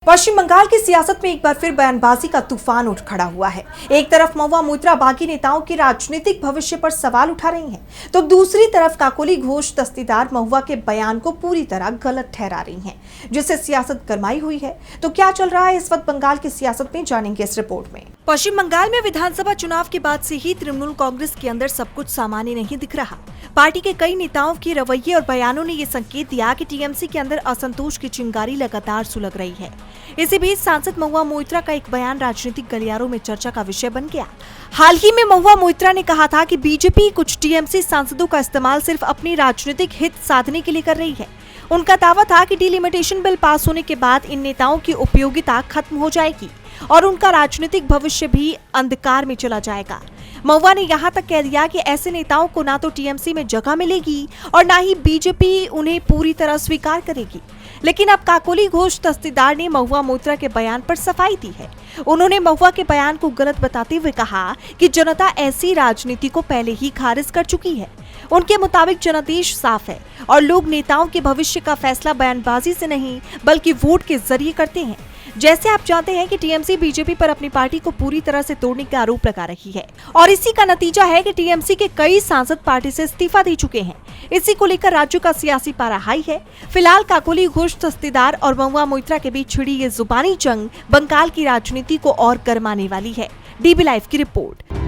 पश्चिम बंगाल की सियासत में एक बार फिर बयानबाजी का तूफान उठ खड़ा हुआ है। एक तरफ महुआ मोइत्रा बागी नेताओं के राजनीतिक भविष्य पर सवाल उठा रही हैं, तो दूसरी तरफ काकोली घोष दस्तीदार महुआ के बयान को पूरी तरह गलत ठहरा रही हैं, जिससे सियासत गरमाई हुई है। तो क्या चल रहा है इस वक्त बंगाल की सियासत में, जानेंगे इस रिपोर्ट में। पश्चिम बंगाल में विधानसभा चुनाव के बाद से ही तृणमूल कांग्रेस के अंदर सब कुछ सामान्य नहीं दिख रहा। पार्टी के कई नेताओं के रवैये और बयानों ने ये संकेत दिया कि टीएमसी के अंदर असंतोष की चिंगारी लगातार सुलग रही है। इसी बीच सांसद महुआ मोइत्रा का एक बयान राजनीतिक गलियारों में चर्चा का विषय बन गया। हाल ही में महुआ मोइत्रा ने कहा था कि बीजेपी कुछ टीएमसी सांसदों का इस्तेमाल सिर्फ अपनी राजनीतिक हित साधने के लिए कर रही है। उनका दावा था कि डिलिमिटेशन बिल पास होने के बाद इन नेताओं की उपयोगिता खत्म हो जाएगी और उनका राजनीतिक भविष्य भी अंधकार में चला जाएगा। महुआ ने यहाँ तक कह दिया कि ऐसे नेताओं को ना तो टीएमसी में जगह मिलेगी और ना ही बीजेपी उन्हें पूरी तरह स्वीकार करेगी। लेकिन अब काकोली घोष दस्तीदार ने महुआ मोइत्रा के बयान पर सफाई दी है। उन्होंने महुआ के बयान को गलत बताते हुए कहा कि जनता ऐसी राजनीति को पहले ही खारिज कर चुकी है। उनके मुताबिक जनादेश साफ है और लोग नेताओं के भविष्य का फैसला बयानबाजी से नहीं बल्कि वोट के जरिए करते हैं। जैसे आप जानते हैं कि टीएमसी बीजेपी पर अपनी पार्टी को पूरी तरह से तोड़ने का आरोप लगा रही है और इसी का नतीजा है कि टीएमसी के कई सांसद पार्टी से इस्तीफा दे चुके हैं। इसी को लेकर राज्य का सियासी पारा हाई है। फिलहाल काकोली घोष दस्तीदार और महुआ मोइत्रा के बीच छिड़ी ये जुबानी जंग बंगाल की राजनीति को और गरमाने वाली है। डीबी लाइव की रिपोर्ट।